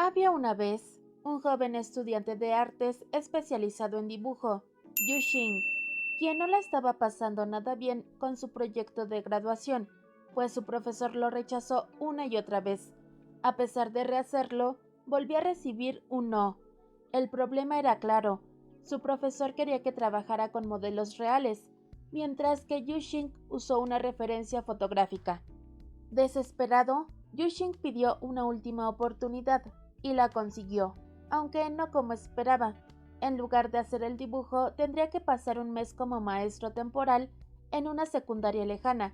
Había una vez un joven estudiante de artes especializado en dibujo, Yu Xing, quien no la estaba pasando nada bien con su proyecto de graduación, pues su profesor lo rechazó una y otra vez. A pesar de rehacerlo, volvió a recibir un no. El problema era claro: su profesor quería que trabajara con modelos reales, mientras que Yu Xing usó una referencia fotográfica. Desesperado, Yushing pidió una última oportunidad y la consiguió, aunque no como esperaba. En lugar de hacer el dibujo, tendría que pasar un mes como maestro temporal en una secundaria lejana.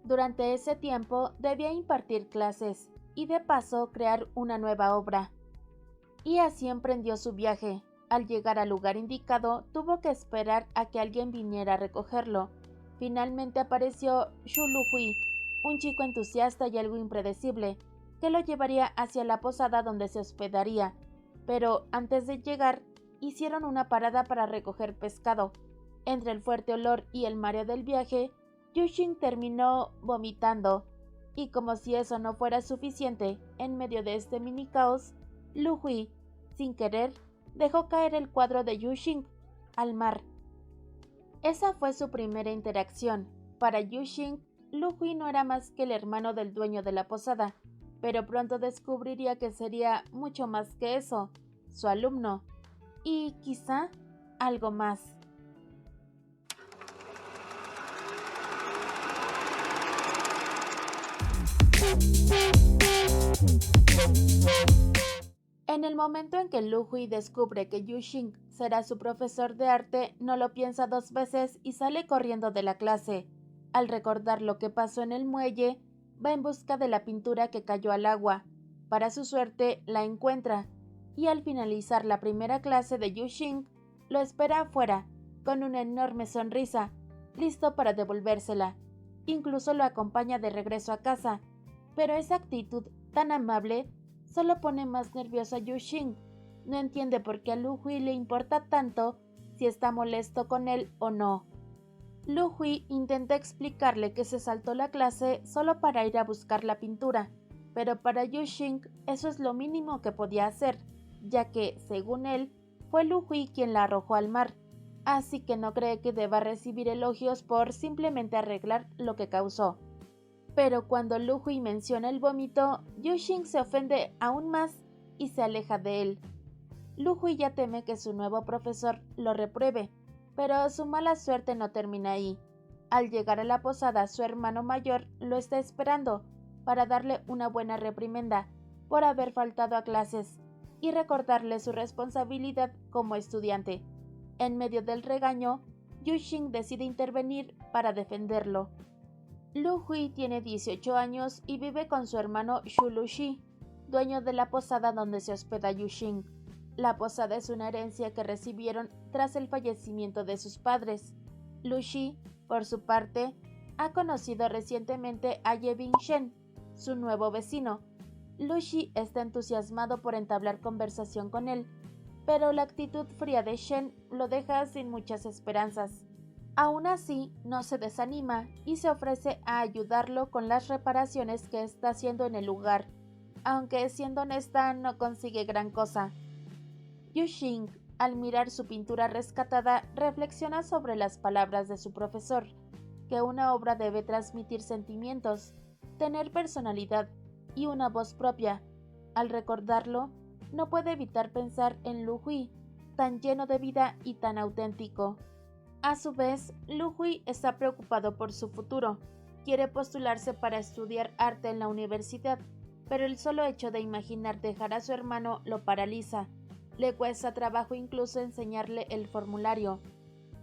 Durante ese tiempo debía impartir clases y de paso crear una nueva obra. Y así emprendió su viaje. Al llegar al lugar indicado, tuvo que esperar a que alguien viniera a recogerlo. Finalmente apareció Xu Luhui, un chico entusiasta y algo impredecible, que lo llevaría hacia la posada donde se hospedaría. Pero antes de llegar, hicieron una parada para recoger pescado. Entre el fuerte olor y el mareo del viaje, Yushin terminó vomitando. Y como si eso no fuera suficiente, en medio de este mini caos, Lu Hui, sin querer, dejó caer el cuadro de Yuxing al mar. Esa fue su primera interacción. Para Yuxing, Lu Hui no era más que el hermano del dueño de la posada, pero pronto descubriría que sería mucho más que eso, su alumno, y quizá algo más. En el momento en que Lu Hui descubre que Yu Xing será su profesor de arte, no lo piensa dos veces y sale corriendo de la clase. Al recordar lo que pasó en el muelle, va en busca de la pintura que cayó al agua. Para su suerte, la encuentra, y al finalizar la primera clase de Yu Xing, lo espera afuera, con una enorme sonrisa, listo para devolvérsela. Incluso lo acompaña de regreso a casa, pero esa actitud tan amable solo pone más nerviosa a Yu Xing. No entiende por qué a Lu Hui le importa tanto si está molesto con él o no. Lu Hui intenta explicarle que se saltó la clase solo para ir a buscar la pintura, pero para Yu Xing eso es lo mínimo que podía hacer, ya que, según él, fue Lu Hui quien la arrojó al mar, así que no cree que deba recibir elogios por simplemente arreglar lo que causó. Pero cuando Lu Hui menciona el vómito, Yu Xing se ofende aún más y se aleja de él. Lu Hui ya teme que su nuevo profesor lo repruebe, pero su mala suerte no termina ahí. Al llegar a la posada, su hermano mayor lo está esperando para darle una buena reprimenda por haber faltado a clases y recordarle su responsabilidad como estudiante. En medio del regaño, Yu Xing decide intervenir para defenderlo. Lu Hui tiene 18 años y vive con su hermano Xu Luxi, dueño de la posada donde se hospeda Yu Xing. La posada es una herencia que recibieron tras el fallecimiento de sus padres. Lu Xi, por su parte, ha conocido recientemente a Ye Bingshen, su nuevo vecino. Lu Xi está entusiasmado por entablar conversación con él, pero la actitud fría de Shen lo deja sin muchas esperanzas. Aún así, no se desanima y se ofrece a ayudarlo con las reparaciones que está haciendo en el lugar, aunque siendo honesta no consigue gran cosa. Yu Xing, al mirar su pintura rescatada, reflexiona sobre las palabras de su profesor, que una obra debe transmitir sentimientos, tener personalidad y una voz propia. Al recordarlo, no puede evitar pensar en Lu Hui, tan lleno de vida y tan auténtico. A su vez, Lu Hui está preocupado por su futuro. Quiere postularse para estudiar arte en la universidad, pero el solo hecho de imaginar dejar a su hermano lo paraliza. Le cuesta trabajo incluso enseñarle el formulario.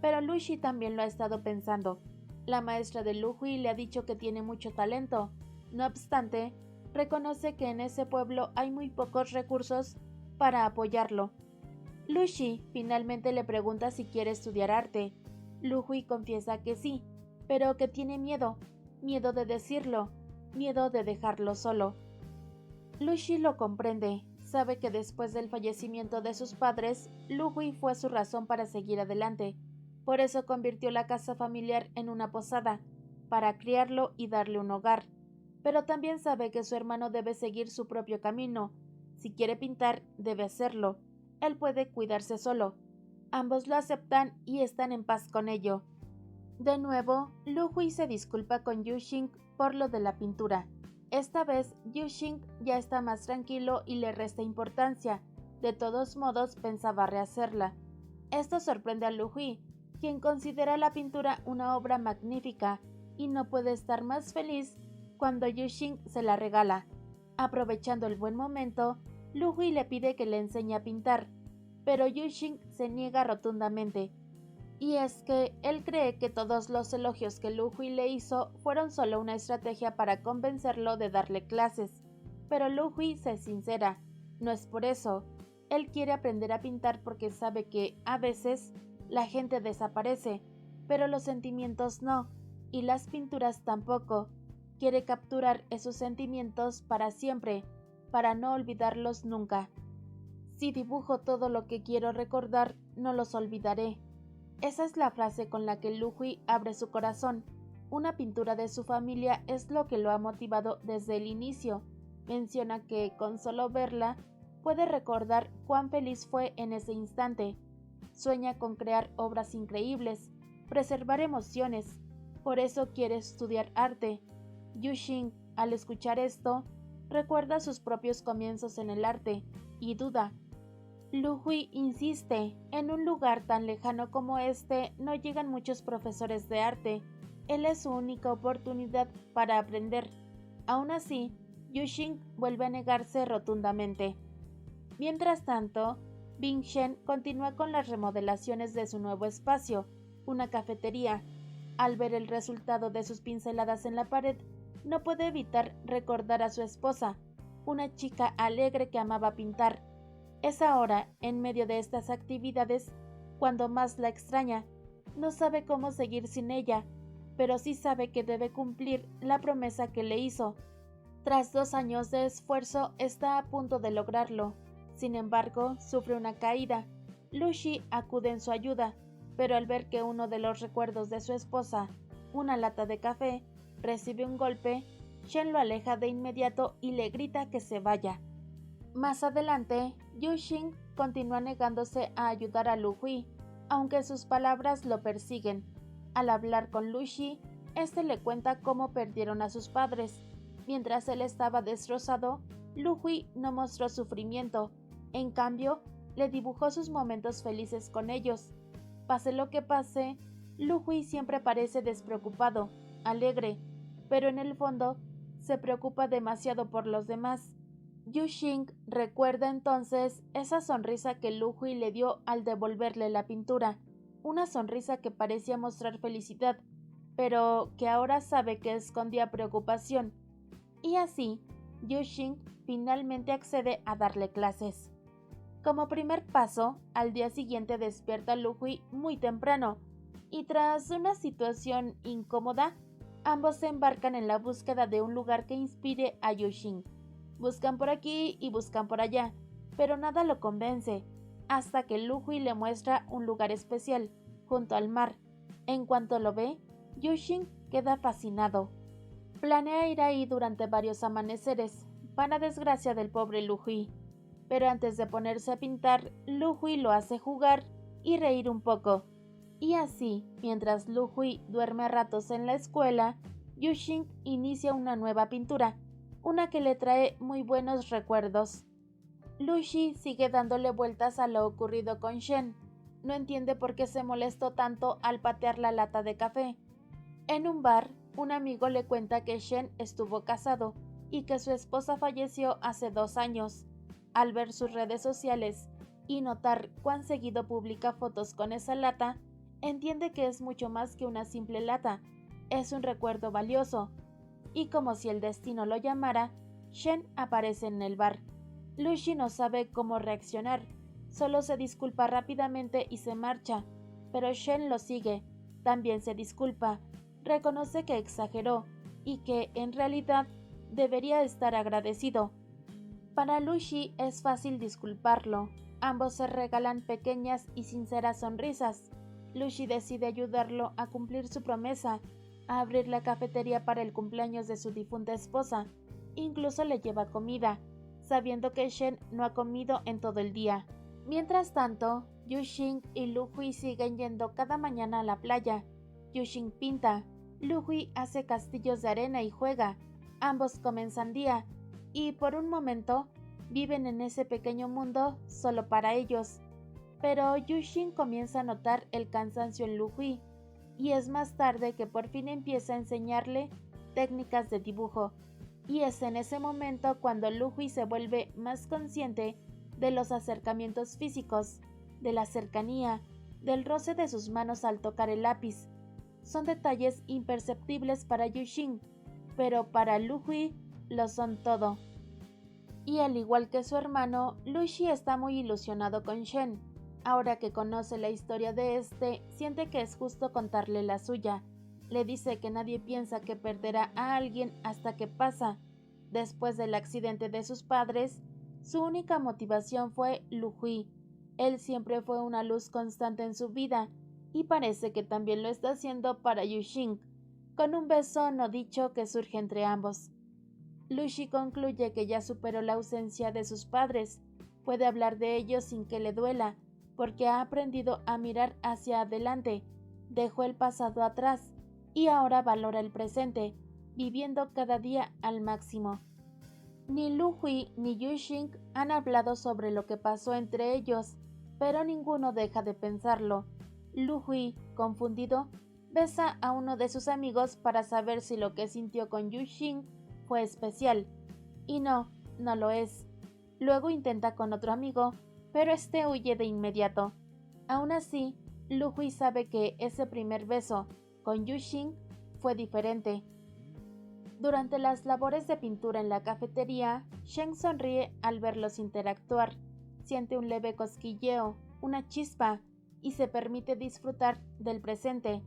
Pero Lu Xi también lo ha estado pensando. La maestra de Lu Hui le ha dicho que tiene mucho talento. No obstante, reconoce que en ese pueblo hay muy pocos recursos para apoyarlo. Lu Xi finalmente le pregunta si quiere estudiar arte. Lu Hui confiesa que sí, pero que tiene miedo, miedo de decirlo, miedo de dejarlo solo. Lu Xi lo comprende, sabe que después del fallecimiento de sus padres, Lu Hui fue su razón para seguir adelante. Por eso convirtió la casa familiar en una posada, para criarlo y darle un hogar. Pero también sabe que su hermano debe seguir su propio camino. Si quiere pintar, debe hacerlo. Él puede cuidarse solo. Ambos lo aceptan y están en paz con ello. De nuevo, Lu Hui se disculpa con Yuxing por lo de la pintura. Esta vez, Yuxing ya está más tranquilo y le resta importancia. De todos modos, pensaba rehacerla. Esto sorprende a Lu Hui, quien considera la pintura una obra magnífica y no puede estar más feliz cuando Yuxing se la regala. Aprovechando el buen momento, Lu Hui le pide que le enseñe a pintar, pero Yuxing se niega rotundamente. Y es que él cree que todos los elogios que Lu Hui le hizo fueron solo una estrategia para convencerlo de darle clases. Pero Lu Hui se sincera, no es por eso. Él quiere aprender a pintar porque sabe que, a veces, la gente desaparece, pero los sentimientos no, y las pinturas tampoco. Quiere capturar esos sentimientos para siempre, para no olvidarlos nunca. Si dibujo todo lo que quiero recordar, no los olvidaré. Esa es la frase con la que Lu Hui abre su corazón. Una pintura de su familia es lo que lo ha motivado desde el inicio. Menciona que, con solo verla, puede recordar cuán feliz fue en ese instante. Sueña con crear obras increíbles, preservar emociones. Por eso quiere estudiar arte. Yuxing, al escuchar esto, recuerda sus propios comienzos en el arte y duda. Lu Hui insiste, en un lugar tan lejano como este no llegan muchos profesores de arte. Él es su única oportunidad para aprender. Aún así, Yuxing vuelve a negarse rotundamente. Mientras tanto, Bing Shen continúa con las remodelaciones de su nuevo espacio, una cafetería. Al ver el resultado de sus pinceladas en la pared, no puede evitar recordar a su esposa, una chica alegre que amaba pintar. Es ahora, en medio de estas actividades, cuando más la extraña. No sabe cómo seguir sin ella, pero sí sabe que debe cumplir la promesa que le hizo. Tras 2 años de esfuerzo, está a punto de lograrlo. Sin embargo, sufre una caída. Lu Xi acude en su ayuda, pero al ver que uno de los recuerdos de su esposa, una lata de café, recibe un golpe, Shen lo aleja de inmediato y le grita que se vaya. Más adelante, Yuxing continúa negándose a ayudar a Lu Hui, aunque sus palabras lo persiguen. Al hablar con Lu Xi, este le cuenta cómo perdieron a sus padres. Mientras él estaba destrozado, Lu Hui no mostró sufrimiento, en cambio, le dibujó sus momentos felices con ellos. Pase lo que pase, Lu Hui siempre parece despreocupado, alegre, pero en el fondo se preocupa demasiado por los demás. Yuxing recuerda entonces esa sonrisa que Lu Hui le dio al devolverle la pintura, una sonrisa que parecía mostrar felicidad, pero que ahora sabe que escondía preocupación. Y así, Yuxing finalmente accede a darle clases. Como primer paso, al día siguiente despierta Lu Hui muy temprano, y tras una situación incómoda, ambos se embarcan en la búsqueda de un lugar que inspire a Yuxing. Buscan por aquí y buscan por allá, pero nada lo convence, hasta que Lu Hui le muestra un lugar especial, junto al mar. En cuanto lo ve, Yuxing queda fascinado. Planea ir ahí durante varios amaneceres, para desgracia del pobre Lu Hui. Pero antes de ponerse a pintar, Lu Hui lo hace jugar y reír un poco. Y así, mientras Lu Hui duerme a ratos en la escuela, Yuxing inicia una nueva pintura, una que le trae muy buenos recuerdos. Lu Xi sigue dándole vueltas a lo ocurrido con Shen. No entiende por qué se molestó tanto al patear la lata de café. En un bar, un amigo le cuenta que Shen estuvo casado y que su esposa falleció hace 2 años. Al ver sus redes sociales y notar cuán seguido publica fotos con esa lata, entiende que es mucho más que una simple lata. Es un recuerdo valioso. Y como si el destino lo llamara, Shen aparece en el bar. Lu Xi no sabe cómo reaccionar, solo se disculpa rápidamente y se marcha, pero Shen lo sigue, también se disculpa, reconoce que exageró y que, en realidad, debería estar agradecido. Para Lu Xi es fácil disculparlo, ambos se regalan pequeñas y sinceras sonrisas. Lu Xi decide ayudarlo a cumplir su promesa, a abrir la cafetería para el cumpleaños de su difunta esposa, incluso le lleva comida. sabiendo que Shen no ha comido en todo el día. Mientras tanto, Yuxing y Lu Hui siguen yendo cada mañana a la playa. Yuxing pinta, Lu Hui hace castillos de arena y juega, ambos comen sandía, y por un momento viven en ese pequeño mundo solo para ellos. Pero Yuxing comienza a notar el cansancio en Lu Hui, y es más tarde que por fin empieza a enseñarle técnicas de dibujo, y es en ese momento cuando Lu Hui se vuelve más consciente de los acercamientos físicos, de la cercanía, del roce de sus manos al tocar el lápiz. Son detalles imperceptibles para Yuxing, pero para Lu Hui lo son todo. Y al igual que su hermano, Lu Xi está muy ilusionado con Shen. Ahora que conoce la historia de este, siente que es justo contarle la suya. Le dice que nadie piensa que perderá a alguien hasta que pasa. Después del accidente de sus padres, su única motivación fue Lu Hui. Él siempre fue una luz constante en su vida, y parece que también lo está haciendo para Yuxing, con un beso no dicho que surge entre ambos. Lu Xi concluye que ya superó la ausencia de sus padres, puede hablar de ellos sin que le duela, porque ha aprendido a mirar hacia adelante, dejó el pasado atrás y ahora valora el presente, viviendo cada día al máximo. Ni Lu Hui ni Yuxing han hablado sobre lo que pasó entre ellos, pero ninguno deja de pensarlo. Lu Hui, confundido, besa a uno de sus amigos para saber si lo que sintió con Yuxing fue especial. Y no lo es. Luego intenta con otro amigo, pero este huye de inmediato. Aún así, Lu Hui sabe que ese primer beso con Yuxing fue diferente. Durante las labores de pintura en la cafetería, Shen sonríe al verlos interactuar, siente un leve cosquilleo, una chispa, y se permite disfrutar del presente.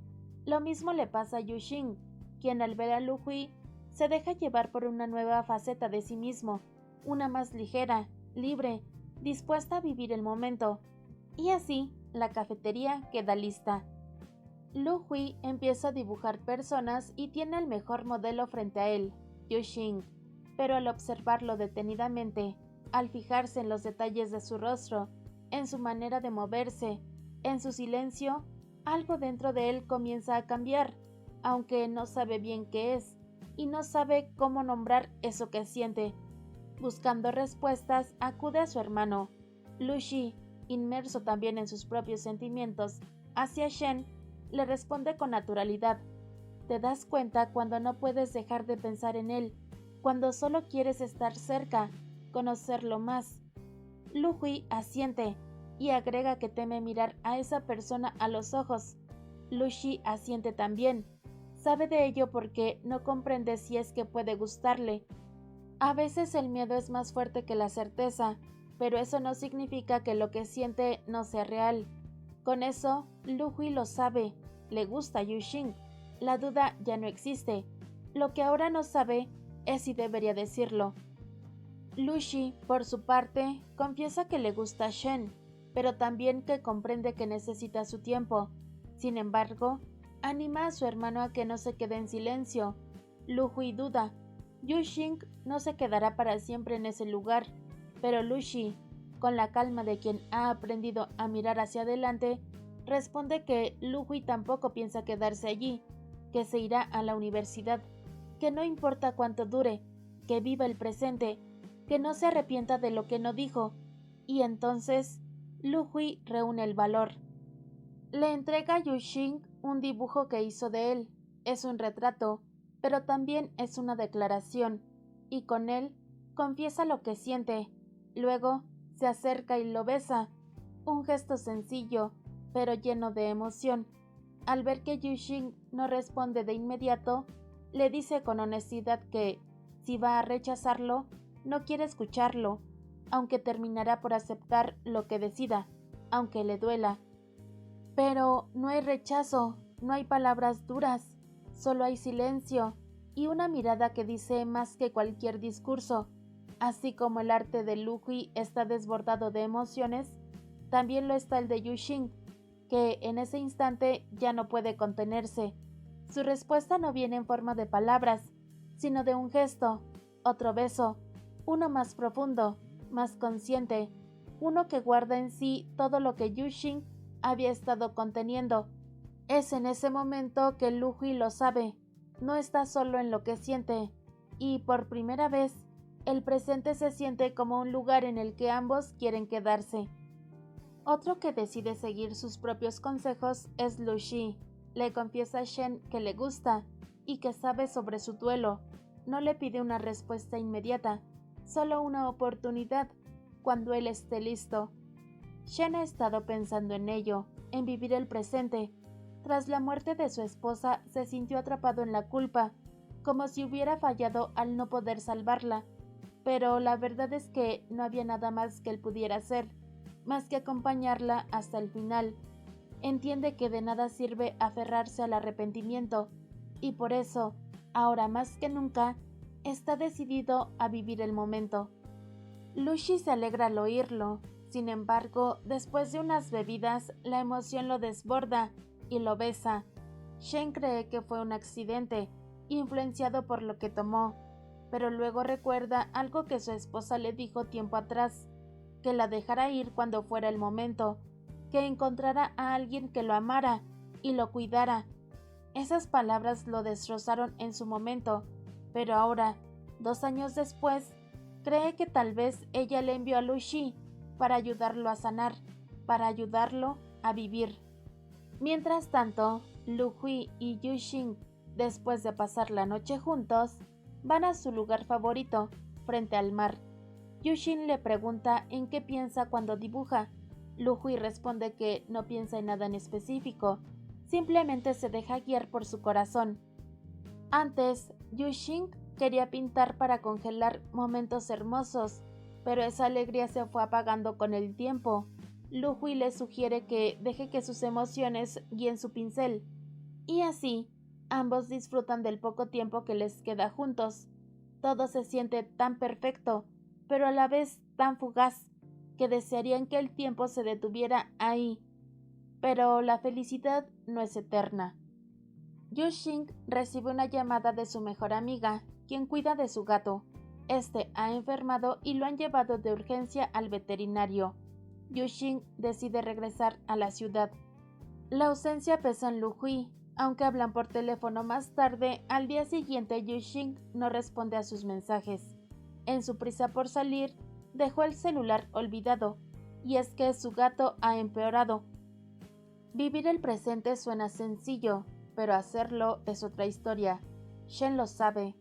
Lo mismo le pasa a Yuxing, quien al ver a Lu Hui se deja llevar por una nueva faceta de sí mismo, una más ligera, libre, dispuesta a vivir el momento. Y así, la cafetería queda lista. Lu Hui empieza a dibujar personas y tiene el mejor modelo frente a él, Yuxing, pero al observarlo detenidamente, al fijarse en los detalles de su rostro, en su manera de moverse, en su silencio, algo dentro de él comienza a cambiar, aunque no sabe bien qué es, y no sabe cómo nombrar eso que siente. Buscando respuestas, acude a su hermano. Lu Xi, inmerso también en sus propios sentimientos hacia Shen, le responde con naturalidad. Te das cuenta cuando no puedes dejar de pensar en él, cuando solo quieres estar cerca, conocerlo más. Lu Hui asiente y agrega que teme mirar a esa persona a los ojos. Lu Xi asiente también. Sabe de ello porque no comprende si es que puede gustarle. A veces el miedo es más fuerte que la certeza, pero eso no significa que lo que siente no sea real. Con eso, Lu Hui lo sabe, le gusta a Yuxing. La duda ya no existe. Lo que ahora no sabe es si debería decirlo. Lu Xi, por su parte, confiesa que le gusta a Shen, pero también que comprende que necesita su tiempo. Sin embargo, anima a su hermano a que no se quede en silencio. Lu Hui duda. Yuxing no se quedará para siempre en ese lugar, pero Lu Xi, con la calma de quien ha aprendido a mirar hacia adelante, responde que Lu Hui tampoco piensa quedarse allí, que se irá a la universidad, que no importa cuánto dure, que viva el presente, que no se arrepienta de lo que no dijo, y entonces Lu Hui reúne el valor. Le entrega a Yuxing un dibujo que hizo de él. Es un retrato, pero también es una declaración, y con él confiesa lo que siente. Luego se acerca y lo besa, un gesto sencillo, pero lleno de emoción. Al ver que Yuxing no responde de inmediato, le dice con honestidad que, si va a rechazarlo, no quiere escucharlo, aunque terminará por aceptar lo que decida, aunque le duela. Pero no hay rechazo, no hay palabras duras, solo hay silencio y una mirada que dice más que cualquier discurso. Así como el arte de Lu Hui está desbordado de emociones, también lo está el de Yuxing, que en ese instante ya no puede contenerse. Su respuesta no viene en forma de palabras, sino de un gesto, otro beso, uno más profundo, más consciente, uno que guarda en sí todo lo que Yuxing había estado conteniendo. Es en ese momento que Lu Hui lo sabe, no está solo en lo que siente, y por primera vez, el presente se siente como un lugar en el que ambos quieren quedarse. Otro que decide seguir sus propios consejos es Lu Xi. Le confiesa a Shen que le gusta y que sabe sobre su duelo. No le pide una respuesta inmediata, solo una oportunidad, cuando él esté listo. Shen ha estado pensando en ello, en vivir el presente. Tras la muerte de su esposa, se sintió atrapado en la culpa, como si hubiera fallado al no poder salvarla. Pero la verdad es que no había nada más que él pudiera hacer, más que acompañarla hasta el final. Entiende que de nada sirve aferrarse al arrepentimiento, y por eso, ahora más que nunca, está decidido a vivir el momento. Lu Xi se alegra al oírlo. Sin embargo, después de unas bebidas, la emoción lo desborda y lo besa. Shen cree que fue un accidente, influenciado por lo que tomó, pero luego recuerda algo que su esposa le dijo tiempo atrás, que la dejara ir cuando fuera el momento, que encontrara a alguien que lo amara y lo cuidara. Esas palabras lo destrozaron en su momento, pero ahora, 2 años después, cree que tal vez ella le envió a Lu Xi para ayudarlo a sanar, para ayudarlo a vivir. Mientras tanto, Lu Hui y Yu Xing, después de pasar la noche juntos, van a su lugar favorito, frente al mar. Yu Xing le pregunta en qué piensa cuando dibuja. Lu Hui responde que no piensa en nada en específico, simplemente se deja guiar por su corazón. Antes, Yu Xing quería pintar para congelar momentos hermosos, pero esa alegría se fue apagando con el tiempo. Lu Hui le sugiere que deje que sus emociones guíen su pincel, y así, ambos disfrutan del poco tiempo que les queda juntos. Todo se siente tan perfecto, pero a la vez tan fugaz, que desearían que el tiempo se detuviera ahí. Pero la felicidad no es eterna. Yu Xing recibe una llamada de su mejor amiga, quien cuida de su gato. Este ha enfermado y lo han llevado de urgencia al veterinario. Yu Xing decide regresar a la ciudad. La ausencia pesa en Lu Hui. Aunque hablan por teléfono más tarde, al día siguiente Yu Xing no responde a sus mensajes. En su prisa por salir, dejó el celular olvidado, y es que su gato ha empeorado. Vivir el presente suena sencillo, pero hacerlo es otra historia. Shen lo sabe.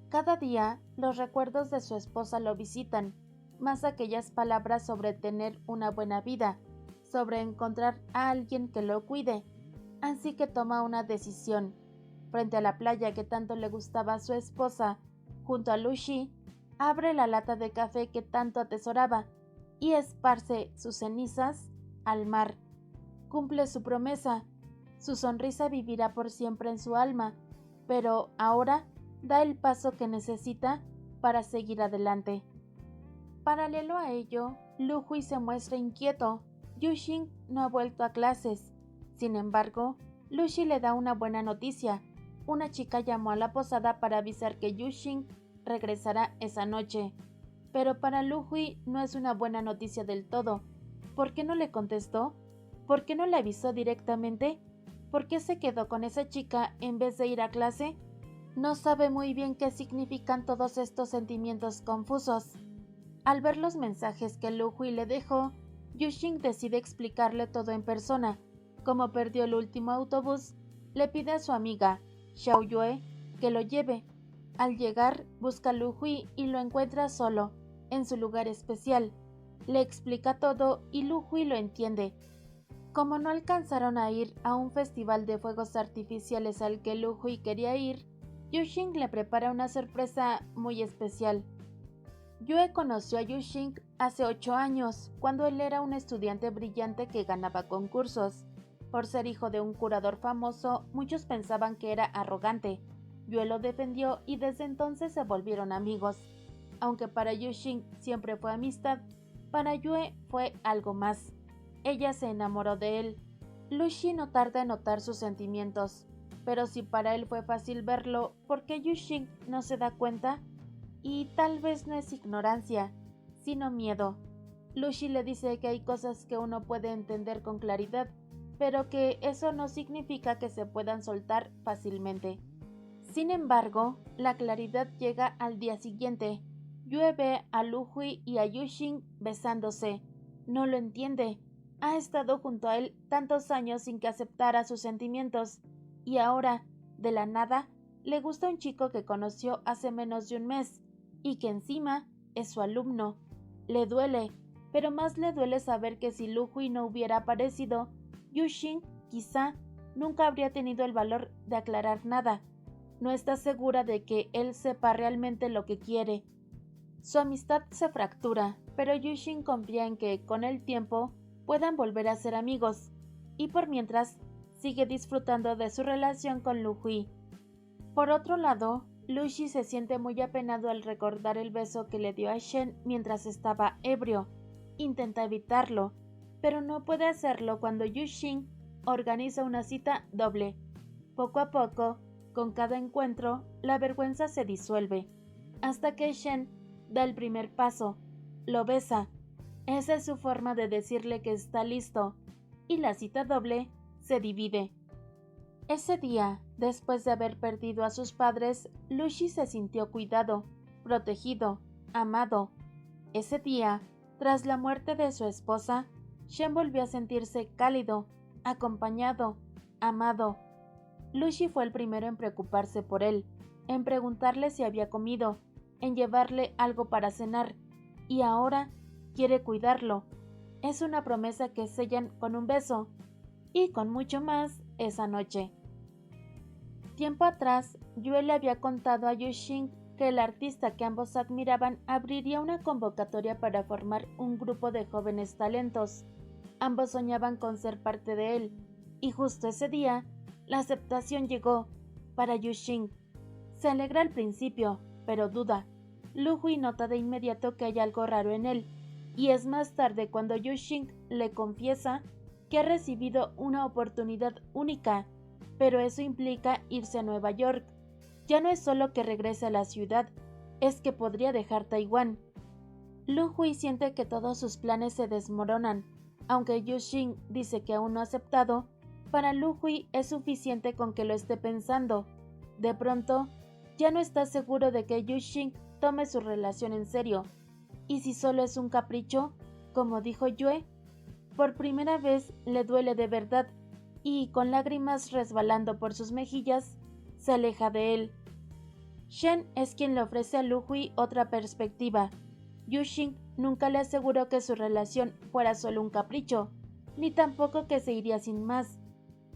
Cada día, los recuerdos de su esposa lo visitan, más aquellas palabras sobre tener una buena vida, sobre encontrar a alguien que lo cuide. Así que toma una decisión. Frente a la playa que tanto le gustaba a su esposa, junto a Lu Xi, abre la lata de café que tanto atesoraba y esparce sus cenizas al mar. Cumple su promesa. Su sonrisa vivirá por siempre en su alma, pero ahora da el paso que necesita para seguir adelante. Paralelo a ello, Lu Hui se muestra inquieto. Yu Xing no ha vuelto a clases. Sin embargo, Lu Xi le da una buena noticia. Una chica llamó a la posada para avisar que Yu Xing regresará esa noche. Pero para Lu Hui no es una buena noticia del todo. ¿Por qué no le contestó? ¿Por qué no le avisó directamente? ¿Por qué se quedó con esa chica en vez de ir a clase? No sabe muy bien qué significan todos estos sentimientos confusos. Al ver los mensajes que Lu Hui le dejó, Yu Xing decide explicarle todo en persona. Como perdió el último autobús, le pide a su amiga, Xiao Yue, que lo lleve. Al llegar, busca a Lu Hui y lo encuentra solo, en su lugar especial. Le explica todo y Lu Hui lo entiende. Como no alcanzaron a ir a un festival de fuegos artificiales al que Lu Hui quería ir, Yu Xing le prepara una sorpresa muy especial. Yue conoció a Yu Xing hace 8 años, cuando él era un estudiante brillante que ganaba concursos. Por ser hijo de un curador famoso, muchos pensaban que era arrogante. Yue lo defendió y desde entonces se volvieron amigos. Aunque para Yu Xing siempre fue amistad, para Yue fue algo más. Ella se enamoró de él. Lu Xi no tarda en notar sus sentimientos, pero si para él fue fácil verlo, ¿por qué Yu Xing no se da cuenta? Y tal vez no es ignorancia, sino miedo. Lucy le dice que hay cosas que uno puede entender con claridad, pero que eso no significa que se puedan soltar fácilmente. Sin embargo, la claridad llega al día siguiente. Llueve a Luhui y a Yuxing besándose. No lo entiende. Ha estado junto a él tantos años sin que aceptara sus sentimientos, y ahora, de la nada, le gusta un chico que conoció hace menos de un mes, y que encima es su alumno. Le duele, pero más le duele saber que si Luhui no hubiera aparecido, Yuxing quizá nunca habría tenido el valor de aclarar nada. No está segura de que él sepa realmente lo que quiere. Su amistad se fractura, pero Yuxing confía en que, con el tiempo, puedan volver a ser amigos, y por mientras, sigue disfrutando de su relación con Luhui. Por otro lado, Lucy se siente muy apenado al recordar el beso que le dio a Shen mientras estaba ebrio. Intenta evitarlo, pero no puede hacerlo cuando Yuxing organiza una cita doble. Poco a poco, con cada encuentro, la vergüenza se disuelve, hasta que Shen da el primer paso, lo besa. Esa es su forma de decirle que está listo, y la cita doble se divide. Ese día, después de haber perdido a sus padres, Lucy se sintió cuidado, protegido, amado. Ese día, tras la muerte de su esposa, Shen volvió a sentirse cálido, acompañado, amado. Lucy fue el primero en preocuparse por él, en preguntarle si había comido, en llevarle algo para cenar, y ahora quiere cuidarlo. Es una promesa que sellan con un beso, y con mucho más esa noche. Tiempo atrás, Yue le había contado a Yuxing que el artista que ambos admiraban abriría una convocatoria para formar un grupo de jóvenes talentos. Ambos soñaban con ser parte de él, y justo ese día, la aceptación llegó para Yuxing. Se alegra al principio, pero duda. Luhui nota de inmediato que hay algo raro en él, y es más tarde cuando Yuxing le confiesa que ha recibido una oportunidad única, pero eso implica irse a Nueva York. Ya no es solo que regrese a la ciudad, es que podría dejar Taiwán. Luhui siente que todos sus planes se desmoronan. Aunque Yuxing dice que aún no ha aceptado, para Luhui es suficiente con que lo esté pensando. De pronto, ya no está seguro de que Yuxing tome su relación en serio. ¿Y si solo es un capricho, como dijo Yue? Por primera vez le duele de verdad, y con lágrimas resbalando por sus mejillas, se aleja de él. Shen es quien le ofrece a Luhui otra perspectiva. Yuxing nunca le aseguró que su relación fuera solo un capricho, ni tampoco que se iría sin más.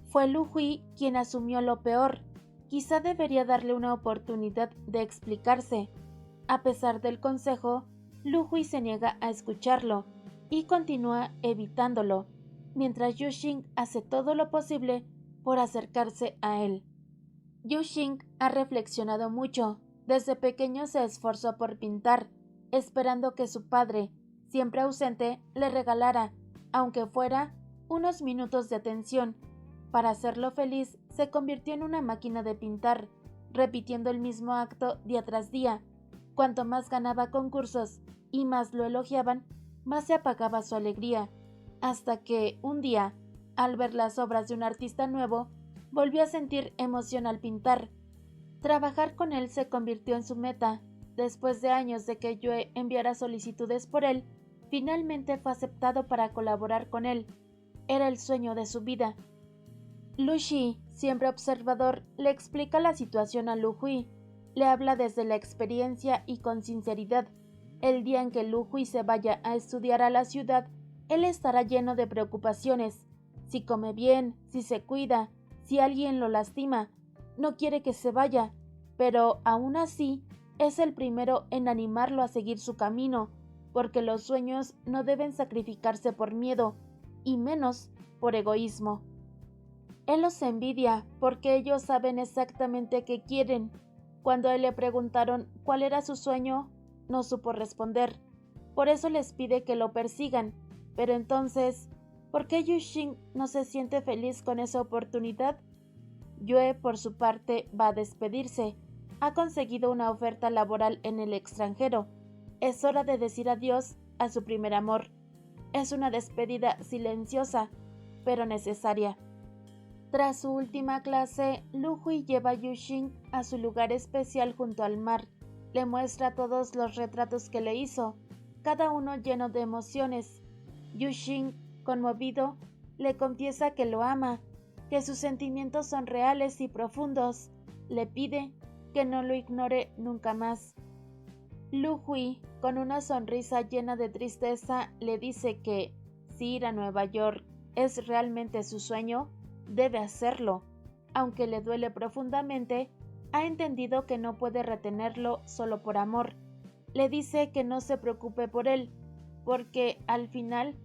Fue Luhui quien asumió lo peor. Quizá debería darle una oportunidad de explicarse. A pesar del consejo, Luhui se niega a escucharlo y continúa evitándolo, mientras Yuxing hace todo lo posible por acercarse a él. Yuxing ha reflexionado mucho. Desde pequeño se esforzó por pintar, esperando que su padre, siempre ausente, le regalara, aunque fuera, unos minutos de atención. Para hacerlo feliz, se convirtió en una máquina de pintar, repitiendo el mismo acto día tras día. Cuanto más ganaba concursos y más lo elogiaban, más se apagaba su alegría, hasta que, un día, al ver las obras de un artista nuevo, volvió a sentir emoción al pintar. Trabajar con él se convirtió en su meta. Después de años de que Yue enviara solicitudes por él, finalmente fue aceptado para colaborar con él. Era el sueño de su vida. Luxi, siempre observador, le explica la situación a Luhui. Le habla desde la experiencia y con sinceridad. El día en que Luhui se vaya a estudiar a la ciudad, él estará lleno de preocupaciones. Si come bien, si se cuida, si alguien lo lastima, no quiere que se vaya, pero aún así es el primero en animarlo a seguir su camino, porque los sueños no deben sacrificarse por miedo, y menos por egoísmo. Él los envidia porque ellos saben exactamente qué quieren. Cuando a él le preguntaron cuál era su sueño, no supo responder. Por eso les pide que lo persigan. Pero entonces, ¿por qué Yuxing no se siente feliz con esa oportunidad? Yue, por su parte, va a despedirse. Ha conseguido una oferta laboral en el extranjero. Es hora de decir adiós a su primer amor. Es una despedida silenciosa, pero necesaria. Tras su última clase, Lu Hui lleva a Yuxing a su lugar especial junto al mar. Le muestra todos los retratos que le hizo, cada uno lleno de emociones. Yuxing, conmovido, le confiesa que lo ama, que sus sentimientos son reales y profundos. Le pide que no lo ignore nunca más. Lu Hui, con una sonrisa llena de tristeza, le dice que, si ir a Nueva York es realmente su sueño, debe hacerlo. Aunque le duele profundamente, ha entendido que no puede retenerlo solo por amor. Le dice que no se preocupe por él, porque al final,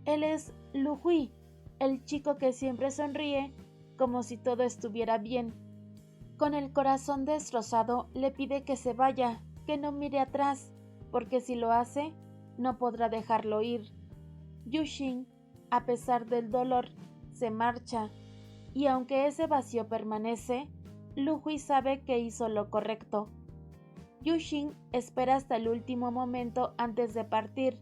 él es Lu Hui, el chico que siempre sonríe, como si todo estuviera bien. Con el corazón destrozado, le pide que se vaya, que no mire atrás, porque si lo hace, no podrá dejarlo ir. Yuxing, a pesar del dolor, se marcha, y aunque ese vacío permanece, Lu Hui sabe que hizo lo correcto. Yuxing espera hasta el último momento antes de partir.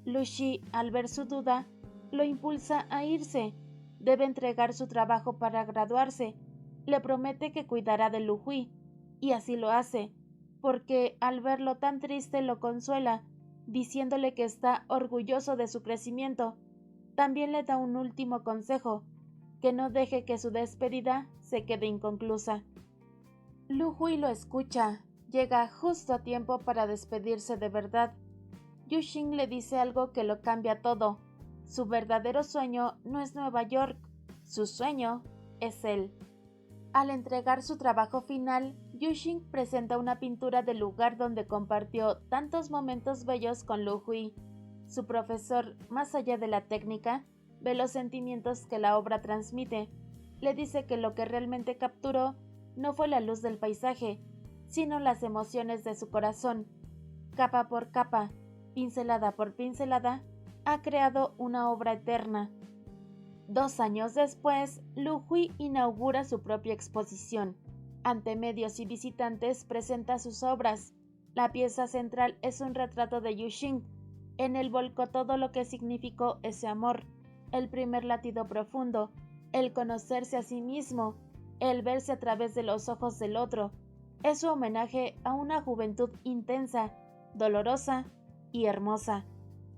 Lu Xi, al ver su duda, lo impulsa a irse. Debe entregar su trabajo para graduarse. Le promete que cuidará de Lu Hui, y así lo hace, porque al verlo tan triste lo consuela, diciéndole que está orgulloso de su crecimiento. También le da un último consejo, que no deje que su despedida se quede inconclusa. Lu Hui lo escucha, llega justo a tiempo para despedirse de verdad. Yuxing le dice algo que lo cambia todo. Su verdadero sueño no es Nueva York, su sueño es él. Al entregar su trabajo final, Yuxing presenta una pintura del lugar donde compartió tantos momentos bellos con Lu Hui. Su profesor, más allá de la técnica, ve los sentimientos que la obra transmite. Le dice que lo que realmente capturó no fue la luz del paisaje, sino las emociones de su corazón. Capa por capa, pincelada por pincelada, ha creado una obra eterna. 2 años después, Lu Hui inaugura su propia exposición. Ante medios y visitantes presenta sus obras. La pieza central es un retrato de Yuxing. En él volcó todo lo que significó ese amor, el primer latido profundo, el conocerse a sí mismo, el verse a través de los ojos del otro. Es su homenaje a una juventud intensa, dolorosa y hermosa.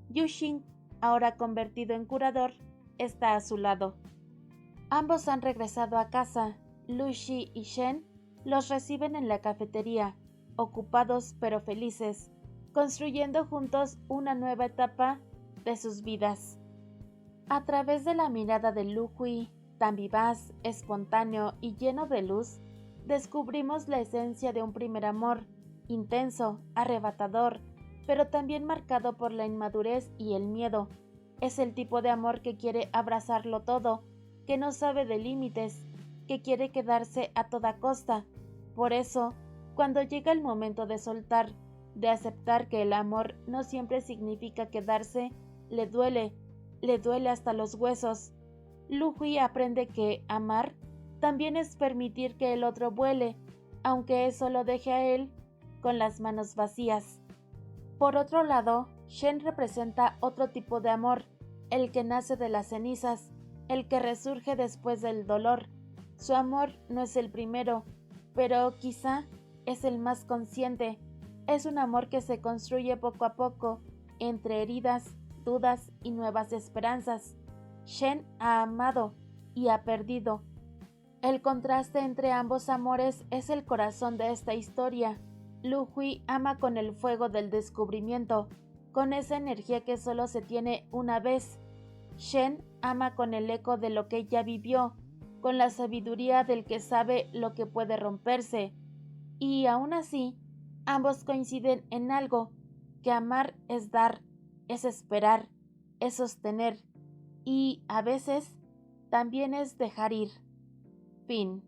Yuxing, ahora convertido en curador, está a su lado. Ambos han regresado a casa. Lu Xi y Shen los reciben en la cafetería, ocupados pero felices, construyendo juntos una nueva etapa de sus vidas. A través de la mirada de Lu Hui, tan vivaz, espontáneo y lleno de luz, descubrimos la esencia de un primer amor, intenso, arrebatador, pero también marcado por la inmadurez y el miedo. Es el tipo de amor que quiere abrazarlo todo, que no sabe de límites, que quiere quedarse a toda costa. Por eso, cuando llega el momento de soltar, de aceptar que el amor no siempre significa quedarse, le duele hasta los huesos. Lu Hui aprende que amar también es permitir que el otro vuele, aunque eso lo deje a él con las manos vacías. Por otro lado, Shen representa otro tipo de amor, el que nace de las cenizas, el que resurge después del dolor. Su amor no es el primero, pero quizá es el más consciente. Es un amor que se construye poco a poco, entre heridas, dudas y nuevas esperanzas. Shen ha amado y ha perdido. El contraste entre ambos amores es el corazón de esta historia. Lu Hui ama con el fuego del descubrimiento, con esa energía que solo se tiene una vez. Shen ama con el eco de lo que ella vivió, con la sabiduría del que sabe lo que puede romperse. Y aún así, ambos coinciden en algo, que amar es dar, es esperar, es sostener, y a veces también es dejar ir. Fin.